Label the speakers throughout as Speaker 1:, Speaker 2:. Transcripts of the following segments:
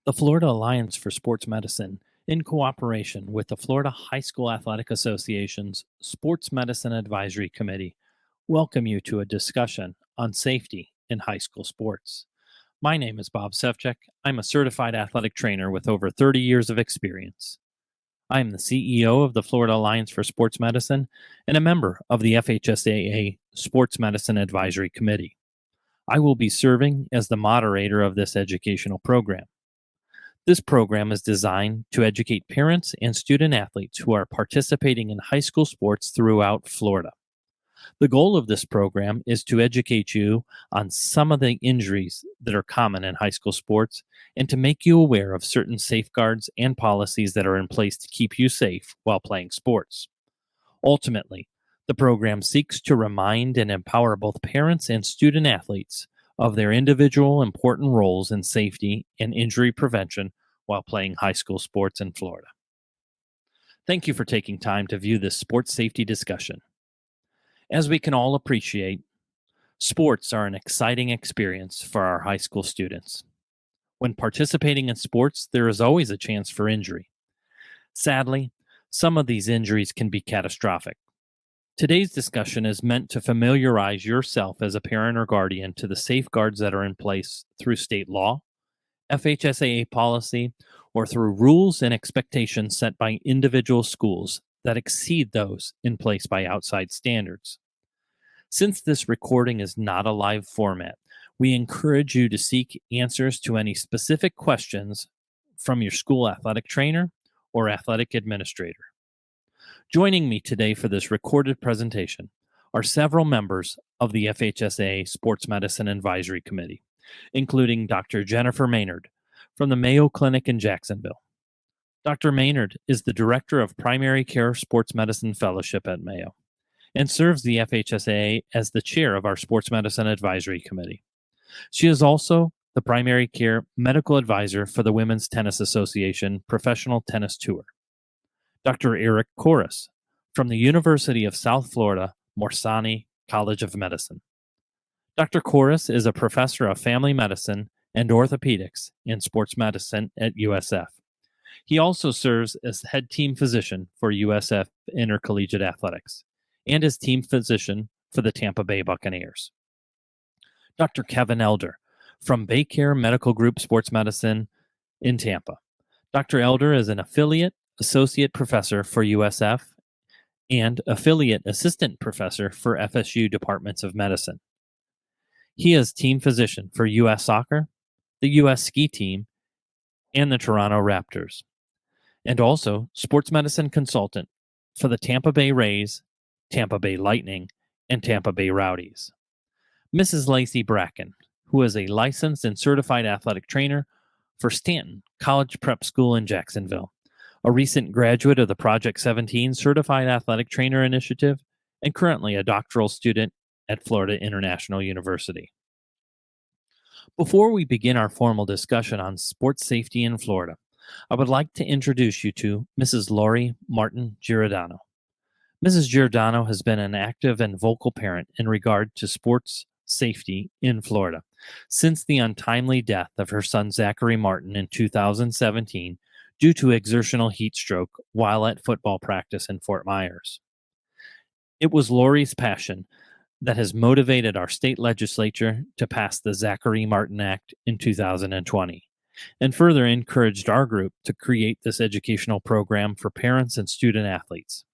Speaker 1: The Florida Alliance for Sports Medicine, in cooperation with the Florida High School Athletic Association's Sports Medicine Advisory Committee, welcome you to a discussion on safety in high school sports. My name is Bob Sevchek. I'm a certified athletic trainer with over 30 years of experience. I am the CEO of the Florida Alliance for Sports Medicine and a member of the FHSAA Sports Medicine Advisory Committee. I will be serving as the moderator of this educational program. This program is designed to educate parents and student athletes who are participating in high school sports throughout Florida. The goal of this program is to educate you on some of the injuries that are common in high school sports and to make you aware of certain safeguards and policies that are in place to keep you safe while playing sports. Ultimately, the program seeks to remind and empower both parents and student athletes of their individual important roles in safety and injury prevention while playing high school sports in Florida. Thank you for taking time to view this sports safety discussion. As we can all appreciate, sports are an exciting experience for our high school students. When participating in sports, there is always a chance for injury. Sadly, some of these injuries can be catastrophic. Today's discussion is meant to familiarize yourself as a parent or guardian to the safeguards that are in place through state law, FHSAA policy, or through rules and expectations set by individual schools that exceed those in place by outside standards. Since this recording is not a live format, we encourage you to seek answers to any specific questions from your school athletic trainer or athletic administrator. Joining me today for this recorded presentation are several members of the FHSAA Sports Medicine Advisory Committee, including Dr. Jennifer Maynard from the Mayo Clinic in Jacksonville. Dr. Maynard is the Director of Primary Care Sports Medicine Fellowship at Mayo and serves the FHSAA as the Chair of our Sports Medicine Advisory Committee. She is also the Primary Care Medical Advisor for the Women's Tennis Association Professional Tennis Tour. Dr. Eric Corris from the University of South Florida Morsani College of Medicine. Dr. Corris is a professor of family medicine and orthopedics in sports medicine at USF. He also serves as head team physician for USF Intercollegiate Athletics and as team physician for the Tampa Bay Buccaneers. Dr. Kevin Elder from Baycare Medical Group Sports Medicine in Tampa. Dr. Elder is an affiliate associate professor for USF and affiliate assistant professor for FSU Departments of Medicine. He is team physician for U.S. Soccer, the U.S. Ski Team, and the Toronto Raptors, and also sports medicine consultant for the Tampa Bay Rays, Tampa Bay Lightning, and Tampa Bay Rowdies. Mrs. Lacey Bracken, who is a licensed and certified athletic trainer for Stanton College Prep School in Jacksonville, a recent graduate of the Project 17 Certified Athletic Trainer Initiative, and currently a doctoral student at Florida International University. Before we begin our formal discussion on sports safety in Florida, I would like to introduce you to Mrs. Lori Martin Giordano. Mrs. Giordano has been an active and vocal parent in regard to sports safety in Florida since the untimely death of her son Zachary Martin in 2017 due to exertional heat stroke while at football practice in Fort Myers. It was Lori's passion that has motivated our state legislature to pass the Zachary Martin Act in 2020, and further encouraged our group to create this educational program for parents and student athletes.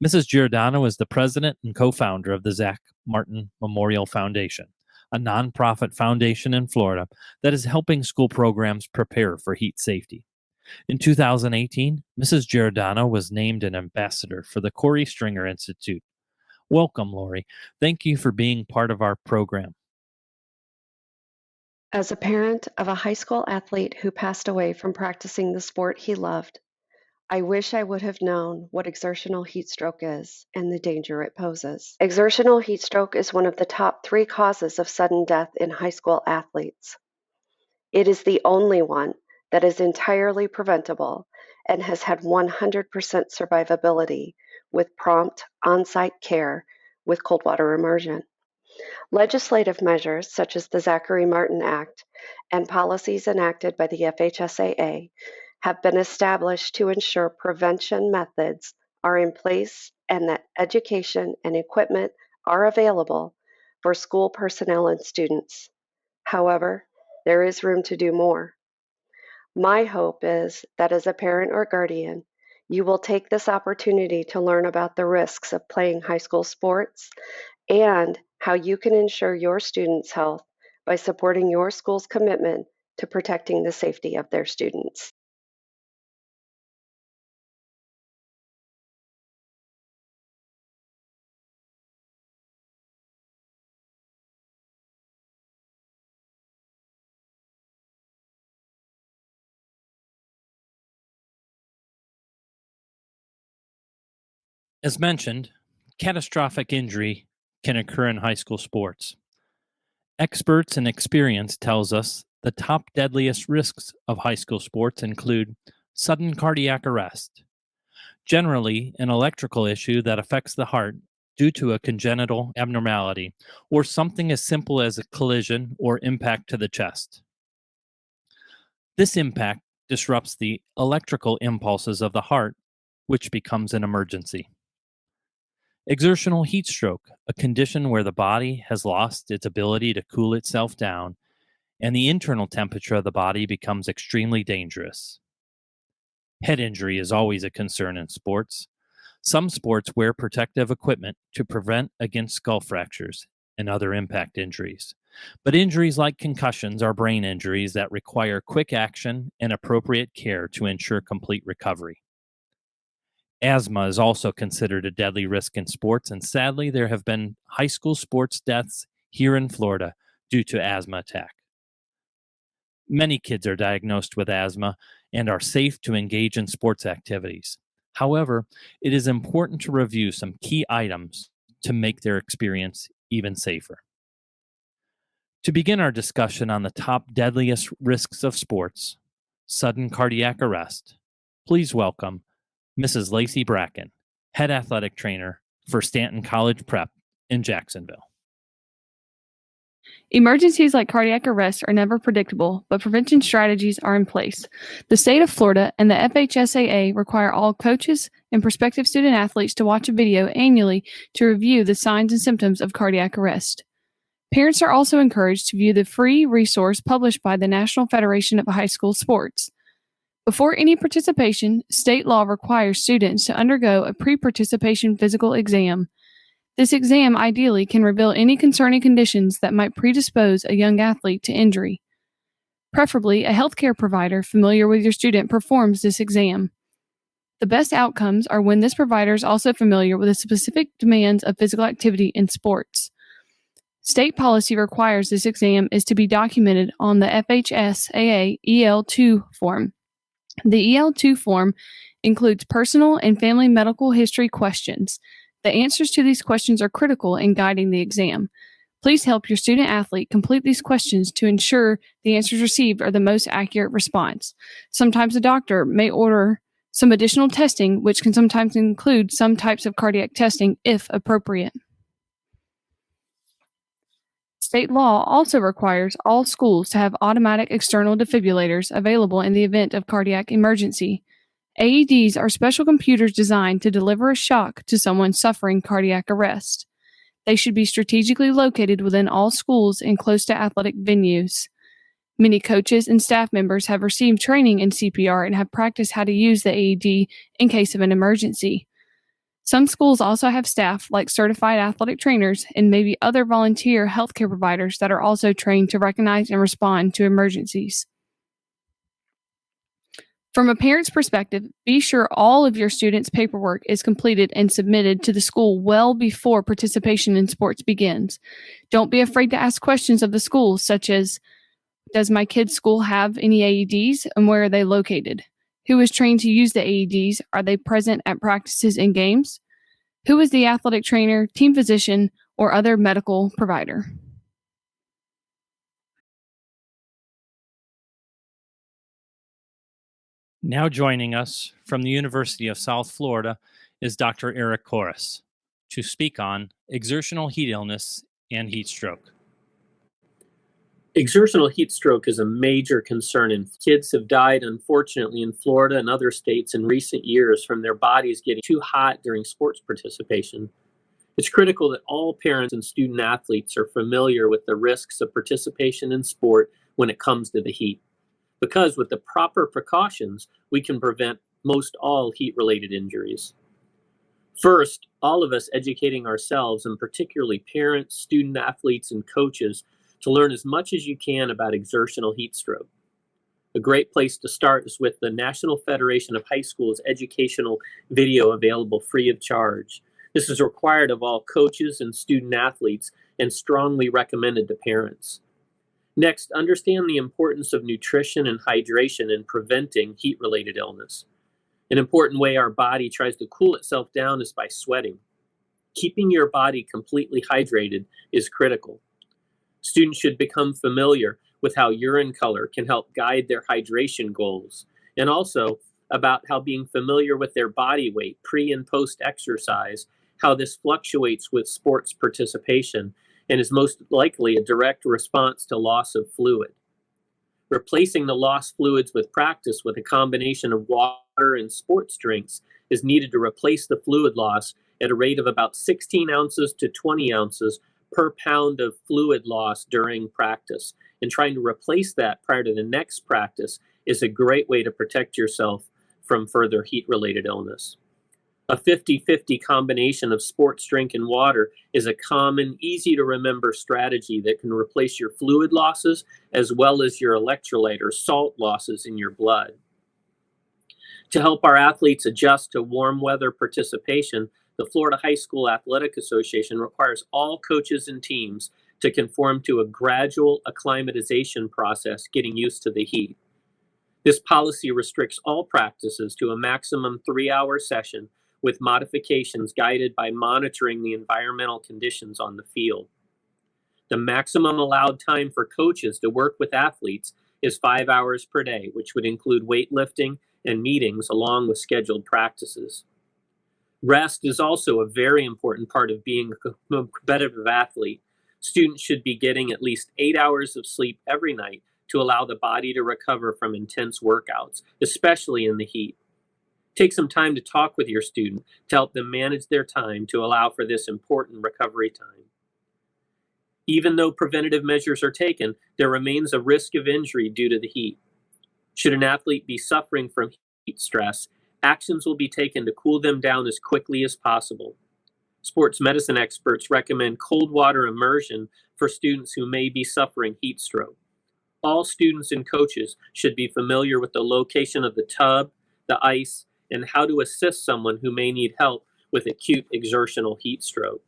Speaker 1: Mrs. Giordano is the president and co-founder of the Zach Martin Memorial Foundation, a nonprofit foundation in Florida that is helping school programs prepare for heat safety. In 2018, Mrs. Giordano was named an ambassador for the Corey Stringer Institute. Welcome, Lori. Thank you for being part of our program.
Speaker 2: As a parent of a high school athlete who passed away from practicing the sport he loved, I wish I would have known what exertional heat stroke is and the danger it poses. Exertional heat stroke is one of the top 3 causes of sudden death in high school athletes. It is the only one that is entirely preventable and has had 100% survivability with prompt on-site care with cold water immersion. Legislative measures such as the Zachary-Martin Act and policies enacted by the FHSAA have been established to ensure prevention methods are in place and that education and equipment are available for school personnel and students. However, there is room to do more. My hope is that as a parent or guardian, you will take this opportunity to learn about the risks of playing high school sports and how you can ensure your students' health by supporting your school's commitment to protecting the safety of their students.
Speaker 1: As mentioned, catastrophic injury can occur in high school sports. Experts and experience tells us the top deadliest risks of high school sports include sudden cardiac arrest, generally an electrical issue that affects the heart due to a congenital abnormality, or something as simple as a collision or impact to the chest. This impact disrupts the electrical impulses of the heart, which becomes an emergency. Exertional heat stroke, a condition where the body has lost its ability to cool itself down and the internal temperature of the body becomes extremely dangerous. Head injury is always a concern in sports. Some sports wear protective equipment to prevent against skull fractures and other impact injuries. But injuries like concussions are brain injuries that require quick action and appropriate care to ensure complete recovery. Asthma is also considered a deadly risk in sports, and sadly, there have been high school sports deaths here in Florida due to asthma attack. Many kids are diagnosed with asthma and are safe to engage in sports activities. However, it is important to review some key items to make their experience even safer. To begin our discussion on the top deadliest risks of sports, sudden cardiac arrest, please welcome Mrs. Lacey Bracken, head athletic trainer for Stanton College Prep in Jacksonville.
Speaker 3: Emergencies like cardiac arrest are never predictable, but prevention strategies are in place. The state of Florida and the FHSAA require all coaches and prospective student athletes to watch a video annually to review the signs and symptoms of cardiac arrest. Parents are also encouraged to view the free resource published by the National Federation of High School Sports. Before any participation, state law requires students to undergo a pre-participation physical exam. This exam ideally can reveal any concerning conditions that might predispose a young athlete to injury. Preferably, a healthcare provider familiar with your student performs this exam. The best outcomes are when this provider is also familiar with the specific demands of physical activity in sports. State policy requires this exam is to be documented on the FHSAA EL2 form. The EL2 form includes personal and family medical history questions. The answers to these questions are critical in guiding the exam. Please help your student athlete complete these questions to ensure the answers received are the most accurate response. Sometimes a doctor may order some additional testing, which can sometimes include some types of cardiac testing if appropriate. State law also requires all schools to have automatic external defibrillators available in the event of cardiac emergency. AEDs are special computers designed to deliver a shock to someone suffering cardiac arrest. They should be strategically located within all schools and close to athletic venues. Many coaches and staff members have received training in CPR and have practiced how to use the AED in case of an emergency. Some schools also have staff like certified athletic trainers and maybe other volunteer healthcare providers that are also trained to recognize and respond to emergencies. From a parent's perspective, be sure all of your students' paperwork is completed and submitted to the school well before participation in sports begins. Don't be afraid to ask questions of the school, such as, does my kid's school have any AEDs and where are they located? Who is trained to use the AEDs? Are they present at practices and games? Who is the athletic trainer, team physician, or other medical provider?
Speaker 1: Now joining us from the University of South Florida is Dr. Eric Corris to speak on exertional heat illness and heat stroke?
Speaker 4: Exertional heat stroke is a major concern, and kids have died, unfortunately, in Florida and other states in recent years from their bodies getting too hot during sports participation. It's critical that all parents and student athletes are familiar with the risks of participation in sport when it comes to the heat, because with the proper precautions, we can prevent most all heat-related injuries. First, all of us educating ourselves, and particularly parents, student athletes, and coaches, to learn as much as you can about exertional heat stroke. A great place to start is with the National Federation of High Schools educational video available free of charge. This is required of all coaches and student athletes and strongly recommended to parents. Next, understand the importance of nutrition and hydration in preventing heat-related illness. An important way our body tries to cool itself down is by sweating. Keeping your body completely hydrated is critical. Students should become familiar with how urine color can help guide their hydration goals, and also about how being familiar with their body weight pre and post exercise, how this fluctuates with sports participation and is most likely a direct response to loss of fluid. Replacing the lost fluids with practice with a combination of water and sports drinks is needed to replace the fluid loss at a rate of about 16 ounces to 20 ounces per pound of fluid loss during practice. And trying to replace that prior to the next practice is a great way to protect yourself from further heat-related illness. A 50-50 combination of sports drink and water is a common, easy-to-remember strategy that can replace your fluid losses as well as your electrolyte or salt losses in your blood. To help our athletes adjust to warm weather participation, the Florida High School Athletic Association requires all coaches and teams to conform to a gradual acclimatization process getting used to the heat. This policy restricts all practices to a maximum 3-hour session with modifications guided by monitoring the environmental conditions on the field. The maximum allowed time for coaches to work with athletes is 5 hours per day, which would include weightlifting and meetings along with scheduled practices. Rest is also a very important part of being a competitive athlete. Students should be getting at least 8 hours of sleep every night to allow the body to recover from intense workouts, especially in the heat. Take some time to talk with your student to help them manage their time to allow for this important recovery time. Even though preventative measures are taken, there remains a risk of injury due to the heat. Should an athlete be suffering from heat stress, actions will be taken to cool them down as quickly as possible. Sports medicine experts recommend cold water immersion for students who may be suffering heat stroke. All students and coaches should be familiar with the location of the tub, the ice, and how to assist someone who may need help with acute exertional heat stroke.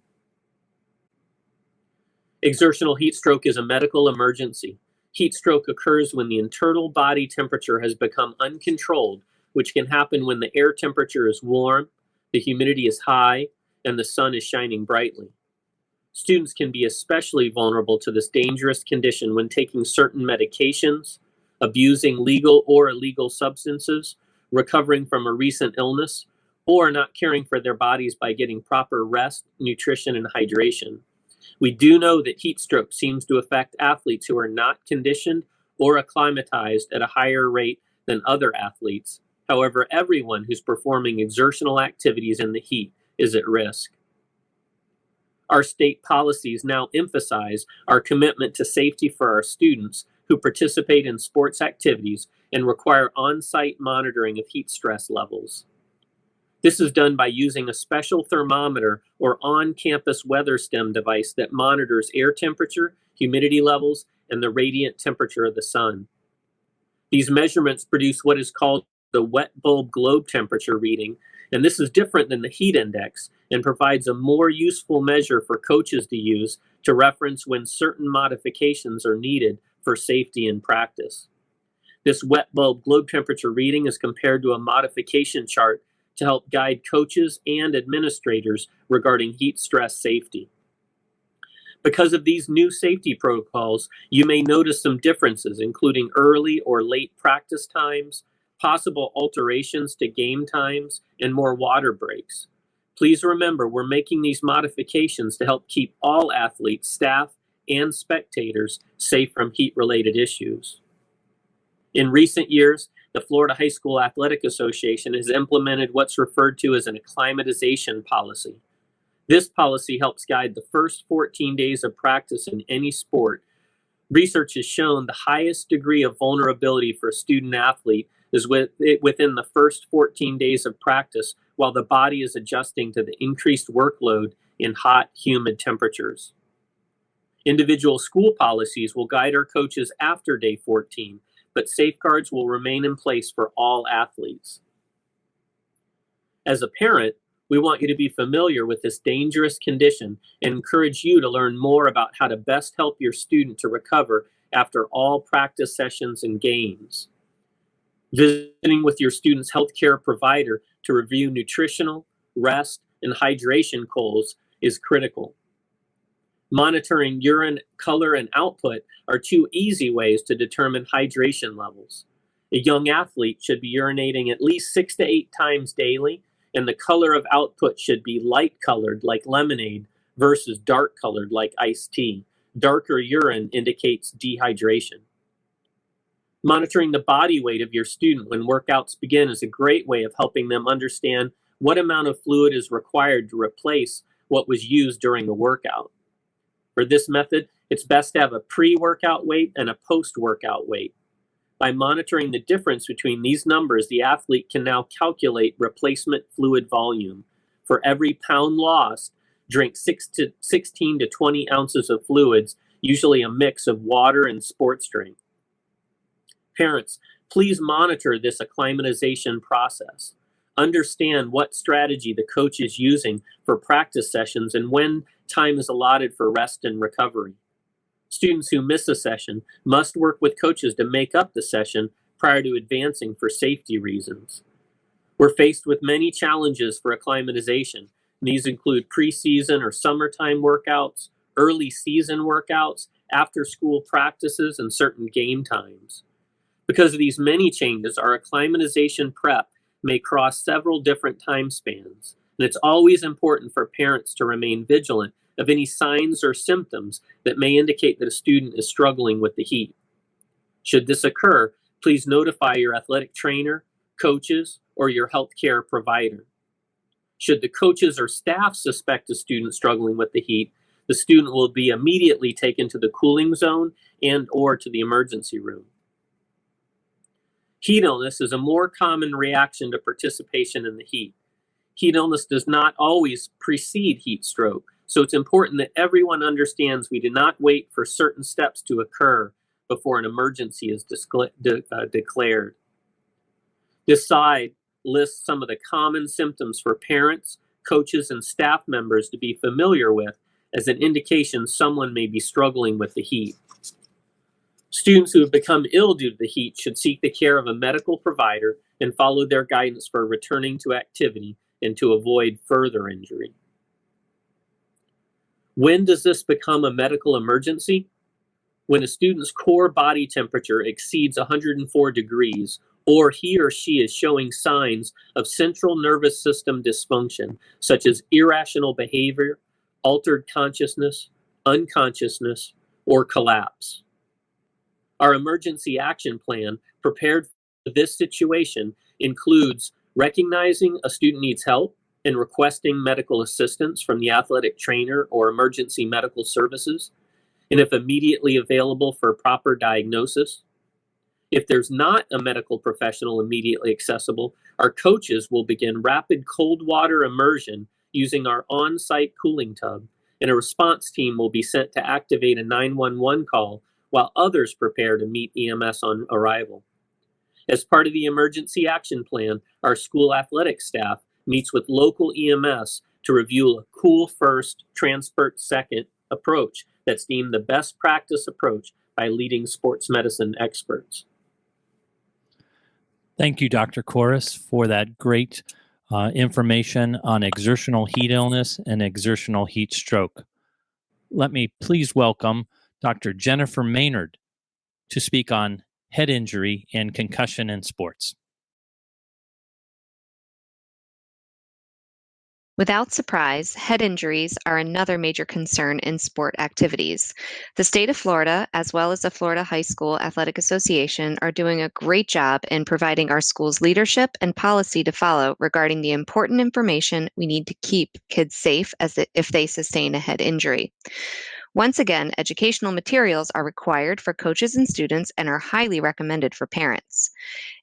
Speaker 4: Exertional heat stroke is a medical emergency. Heat stroke occurs when the internal body temperature has become uncontrolled, which can happen when the air temperature is warm, the humidity is high, and the sun is shining brightly. Students can be especially vulnerable to this dangerous condition when taking certain medications, abusing legal or illegal substances, recovering from a recent illness, or not caring for their bodies by getting proper rest, nutrition, and hydration. We do know that heat stroke seems to affect athletes who are not conditioned or acclimatized at a higher rate than other athletes. However, everyone who's performing exertional activities in the heat is at risk. Our state policies now emphasize our commitment to safety for our students who participate in sports activities and require on-site monitoring of heat stress levels. This is done by using a special thermometer or on-campus weather stem device that monitors air temperature, humidity levels, and the radiant temperature of the sun. These measurements produce what is called the wet bulb globe temperature reading, and this is different than the heat index and provides a more useful measure for coaches to use to reference when certain modifications are needed for safety in practice. This wet bulb globe temperature reading is compared to a modification chart to help guide coaches and administrators regarding heat stress safety. Because of these new safety protocols, you may notice some differences, including early or late practice times, possible alterations to game times, and more water breaks. Please remember, we're making these modifications to help keep all athletes, staff, and spectators safe from heat-related issues. In recent years, the Florida High School Athletic Association has implemented what's referred to as an acclimatization policy. This policy helps guide the first 14 days of practice in any sport. Research has shown the highest degree of vulnerability for a student athlete is within the first 14 days of practice while the body is adjusting to the increased workload in hot, humid temperatures. Individual school policies will guide our coaches after day 14, but safeguards will remain in place for all athletes. As a parent, we want you to be familiar with this dangerous condition and encourage you to learn more about how to best help your student to recover after all practice sessions and games. Visiting with your student's healthcare provider to review nutritional, rest, and hydration goals is critical. Monitoring urine color and output are two easy ways to determine hydration levels. A young athlete should be urinating at least 6 to 8 times daily, and the color of output should be light colored like lemonade versus dark colored like iced tea. Darker urine indicates dehydration. Monitoring the body weight of your student when workouts begin is a great way of helping them understand what amount of fluid is required to replace what was used during the workout. For this method, it's best to have a pre-workout weight and a post-workout weight. By monitoring the difference between these numbers, the athlete can now calculate replacement fluid volume. For every pound lost, drink 16 to 20 ounces of fluids, usually a mix of water and sports drink. Parents, please monitor this acclimatization process. Understand what strategy the coach is using for practice sessions and when time is allotted for rest and recovery. Students who miss a session must work with coaches to make up the session prior to advancing for safety reasons. We're faced with many challenges for acclimatization. These include preseason or summertime workouts, early season workouts, after-school practices, and certain game times. Because of these many changes, our acclimatization prep may cross several different time spans, and it's always important for parents to remain vigilant of any signs or symptoms that may indicate that a student is struggling with the heat. Should this occur, please notify your athletic trainer, coaches, or your healthcare provider. Should the coaches or staff suspect a student struggling with the heat, the student will be immediately taken to the cooling zone and/or to the emergency room. Heat illness is a more common reaction to participation in the heat. Heat illness does not always precede heat stroke, so it's important that everyone understands we do not wait for certain steps to occur before an emergency is declared. This slide lists some of the common symptoms for parents, coaches, and staff members to be familiar with as an indication someone may be struggling with the heat. Students who have become ill due to the heat should seek the care of a medical provider and follow their guidance for returning to activity and to avoid further injury. When does this become a medical emergency? When a student's core body temperature exceeds 104 degrees, or he or she is showing signs of central nervous system dysfunction, such as irrational behavior, altered consciousness, unconsciousness, or collapse. Our emergency action plan, prepared for this situation, includes recognizing a student needs help and requesting medical assistance from the athletic trainer or emergency medical services, and if immediately available for proper diagnosis. If there's not a medical professional immediately accessible, our coaches will begin rapid cold water immersion using our on-site cooling tub, and a response team will be sent to activate a 911 call while others prepare to meet EMS on arrival. As part of the emergency action plan, our school athletics staff meets with local EMS to review a cool first, transport second approach that's deemed the best practice approach by leading sports medicine experts.
Speaker 1: Thank you, Dr. Corris, for that great information on exertional heat illness and exertional heat stroke. Let me please welcome Dr. Jennifer Maynard to speak on head injury and concussion in sports.
Speaker 5: Without surprise, head injuries are another major concern in sport activities. The state of Florida, as well as the Florida High School Athletic Association, are doing a great job in providing our school's leadership and policy to follow regarding the important information we need to keep kids safe if they sustain a head injury. Once again, educational materials are required for coaches and students and are highly recommended for parents.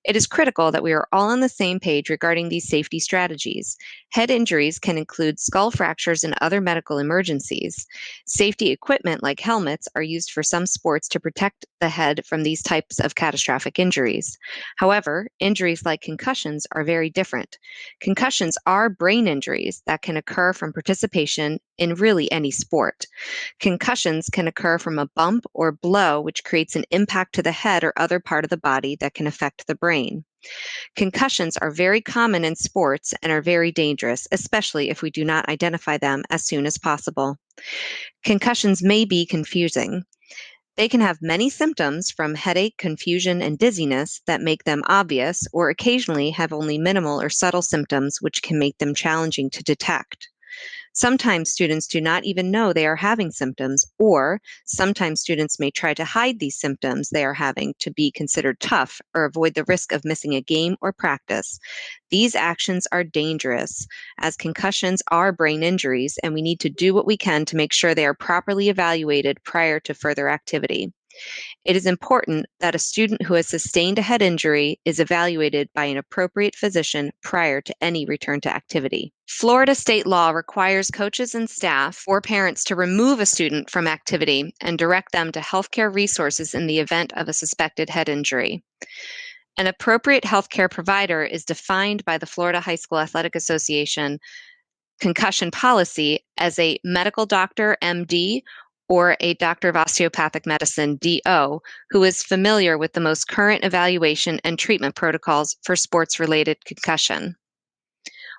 Speaker 5: It is critical that we are all on the same page regarding these safety strategies. Head injuries can include skull fractures and other medical emergencies. Safety equipment like helmets are used for some sports to protect the head from these types of catastrophic injuries. However, injuries like concussions are very different. Concussions are brain injuries that can occur from participation in really any sport. Concussions can occur from a bump or blow, which creates an impact to the head or other part of the body that can affect the brain. Concussions are very common in sports and are very dangerous, especially if we do not identify them as soon as possible. Concussions may be confusing. They can have many symptoms from headache, confusion, and dizziness that make them obvious, or occasionally have only minimal or subtle symptoms which can make them challenging to detect. Sometimes students do not even know they are having symptoms, or sometimes students may try to hide these symptoms they are having to be considered tough or avoid the risk of missing a game or practice. These actions are dangerous, as concussions are brain injuries, and we need to do what we can to make sure they are properly evaluated prior to further activity. It is important that a student who has sustained a head injury is evaluated by an appropriate physician prior to any return to activity. Florida state law requires coaches and staff or parents to remove a student from activity and direct them to healthcare resources in the event of a suspected head injury. An appropriate healthcare provider is defined by the Florida High School Athletic Association concussion policy as a medical doctor, MD, or a doctor of osteopathic medicine, DO, who is familiar with the most current evaluation and treatment protocols for sports-related concussion.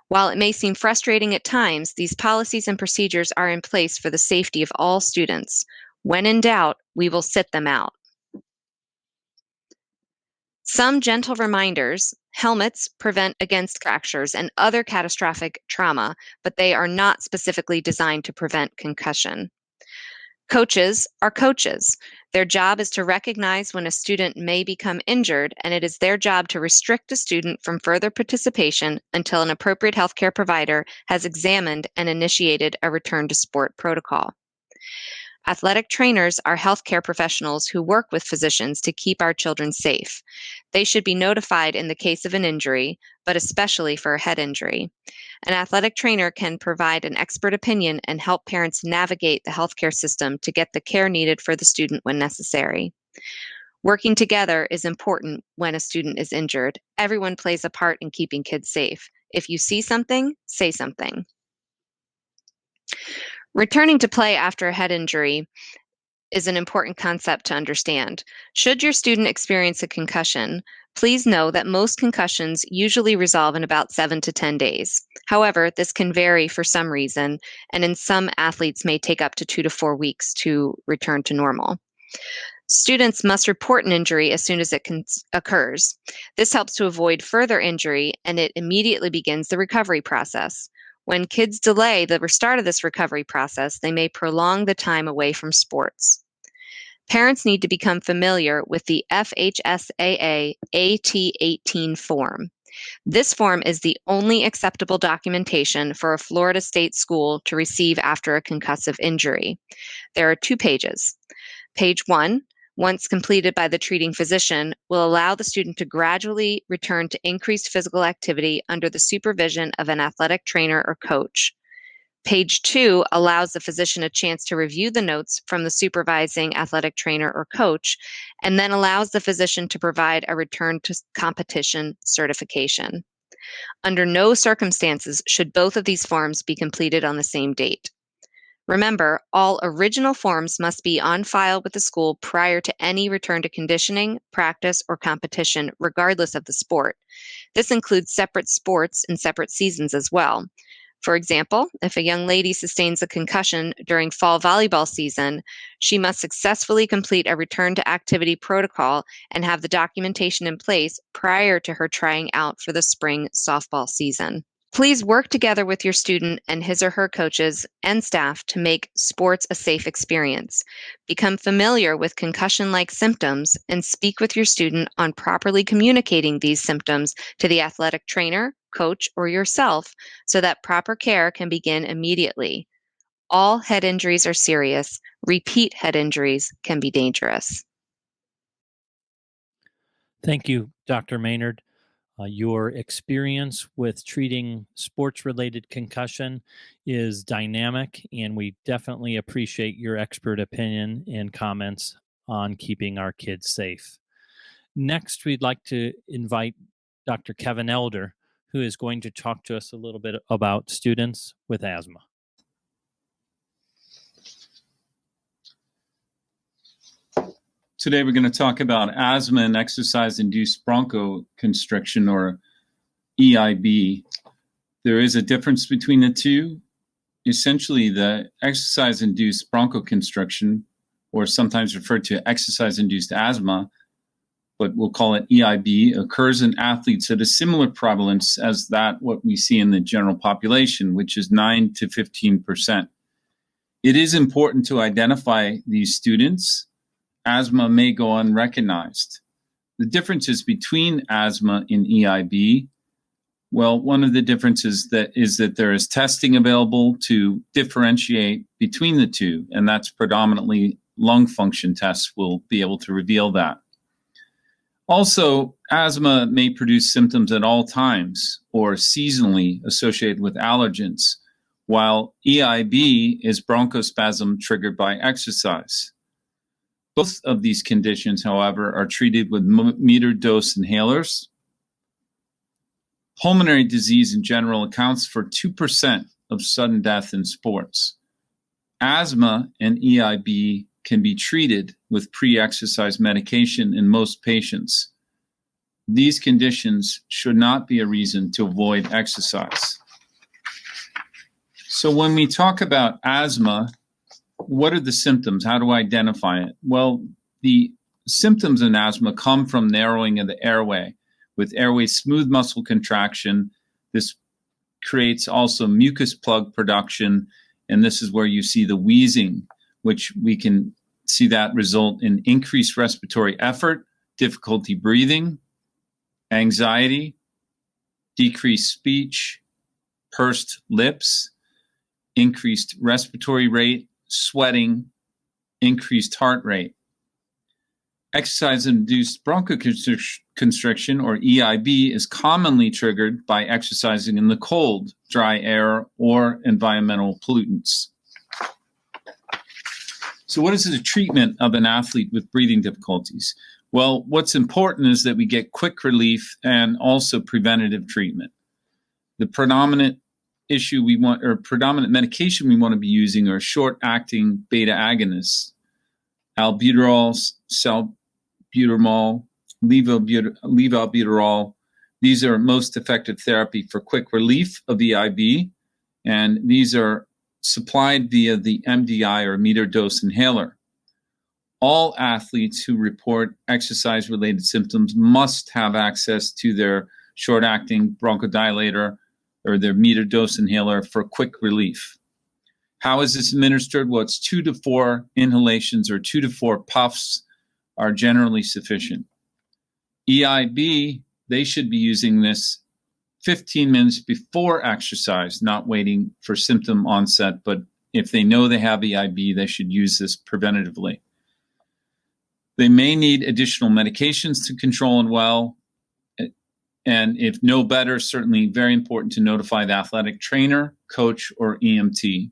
Speaker 5: While it may seem frustrating at times, these policies and procedures are in place for the safety of all students. When in doubt, we will sit them out. Some gentle reminders: helmets prevent against fractures and other catastrophic trauma, but they are not specifically designed to prevent concussion. Coaches are coaches. Their job is to recognize when a student may become injured, and it is their job to restrict a student from further participation until an appropriate healthcare provider has examined and initiated a return to sport protocol. Athletic trainers are healthcare professionals who work with physicians to keep our children safe. They should be notified in the case of an injury, but especially for a head injury. An athletic trainer can provide an expert opinion and help parents navigate the healthcare system to get the care needed for the student when necessary. Working together is important when a student is injured. Everyone plays a part in keeping kids safe. If you see something, say something. Returning to play after a head injury is an important concept to understand. Should your student experience a concussion, please know that most concussions usually resolve in about 7 to 10 days. However, this can vary for some reason, and in some athletes may take up to 2 to 4 weeks to return to normal. Students must report an injury as soon as it occurs. This helps to avoid further injury, and it immediately begins the recovery process. When kids delay the restart of this recovery process, they may prolong the time away from sports. Parents need to become familiar with the FHSAA AT18 form. This form is the only acceptable documentation for a Florida state school to receive after a concussive injury. There are 2 pages. Page 1, once completed by the treating physician, will allow the student to gradually return to increased physical activity under the supervision of an athletic trainer or coach. Page 2 allows the physician a chance to review the notes from the supervising athletic trainer or coach, and then allows the physician to provide a return to competition certification. Under no circumstances should both of these forms be completed on the same date. Remember, all original forms must be on file with the school prior to any return to conditioning, practice, or competition, regardless of the sport. This includes separate sports and separate seasons as well. For example, if a young lady sustains a concussion during fall volleyball season, she must successfully complete a return to activity protocol and have the documentation in place prior to her trying out for the spring softball season. Please work together with your student and his or her coaches and staff to make sports a safe experience. Become familiar with concussion-like symptoms and speak with your student on properly communicating these symptoms to the athletic trainer, coach, or yourself so that proper care can begin immediately. All head injuries are serious. Repeat head injuries can be dangerous.
Speaker 1: Thank you, Dr. Maynard. Your experience with treating sports-related concussion is dynamic, and we definitely appreciate your expert opinion and comments on keeping our kids safe. Next, we'd like to invite Dr. Kevin Elder, who is going to talk to us a little bit about students with asthma.
Speaker 6: Today we're going to talk about asthma and exercise-induced bronchoconstriction, or EIB. There is a difference between the two. Essentially, the exercise-induced bronchoconstriction, or sometimes referred to exercise-induced asthma, but we'll call it EIB, occurs in athletes at a similar prevalence as that what we see in the general population, which is 9 to 15%. It is important to identify these students. Asthma may go unrecognized. The differences between asthma and EIB, well, one of the differences is that there is testing available to differentiate between the two, and that's predominantly lung function tests will be able to reveal that. Also, asthma may produce symptoms at all times or seasonally associated with allergens, while EIB is bronchospasm triggered by exercise. Both of these conditions, however, are treated with metered dose inhalers. Pulmonary disease in general accounts for 2% of sudden death in sports. Asthma and EIB can be treated with pre-exercise medication in most patients. These conditions should not be a reason to avoid exercise. So when we talk about asthma, what are the symptoms? How do I identify it? Well, the symptoms in asthma come from narrowing of the airway. With airway smooth muscle contraction, this creates also mucus plug production, and this is where you see the wheezing, which we can see that result in increased respiratory effort, difficulty breathing, anxiety, decreased speech, pursed lips, increased respiratory rate, sweating, increased heart rate. Exercise-induced bronchoconstriction, or EIB, is commonly triggered by exercising in the cold, dry air, or environmental pollutants. So what is the treatment of an athlete with breathing difficulties? Well, what's important is that we get quick relief and also preventative treatment. The predominant predominant medication we want to be using are short-acting beta agonists, albuterol, salbutamol, levobuterol. These are most effective therapy for quick relief of EIB, and these are supplied via the MDI, or metered dose inhaler. All athletes who report exercise-related symptoms must have access to their short-acting bronchodilator or their metered dose inhaler for quick relief. How is this administered? Well, it's 2 to 4 inhalations or 2 to 4 puffs are generally sufficient. EIB, they should be using this 15 minutes before exercise, not waiting for symptom onset, but if they know they have EIB, they should use this preventatively. They may need additional medications to control and well, and if no better, certainly very important to notify the athletic trainer, coach, or EMT.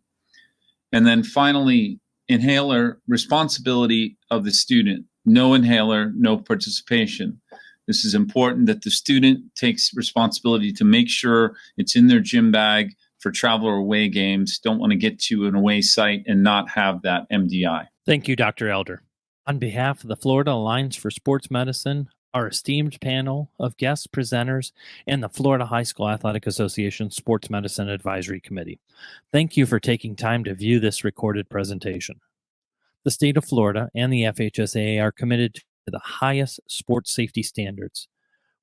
Speaker 6: And then finally, inhaler responsibility of the student. No inhaler, no participation. This is important that the student takes responsibility to make sure it's in their gym bag for travel or away games. Don't want to get to an away site and not have that MDI.
Speaker 1: Thank you, Dr. Elder. On behalf of the Florida Alliance for Sports Medicine, our esteemed panel of guest presenters, and the Florida High School Athletic Association Sports Medicine Advisory Committee, thank you for taking time to view this recorded presentation. The state of Florida and the FHSAA are committed to the highest sports safety standards.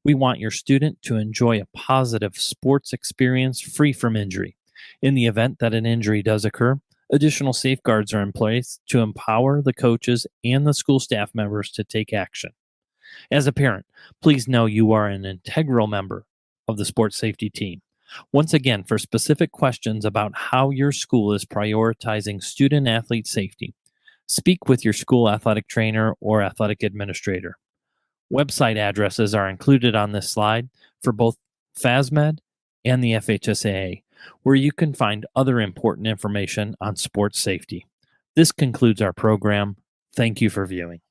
Speaker 1: We want your student to enjoy a positive sports experience free from injury. In the event that an injury does occur, additional safeguards are in place to empower the coaches and the school staff members to take action. As a parent, please know you are an integral member of the sports safety team. Once again, for specific questions about how your school is prioritizing student athlete safety, speak with your school athletic trainer or athletic administrator. Website addresses are included on this slide for both FASMed and the FHSAA, where you can find other important information on sports safety. This concludes our program. Thank you for viewing.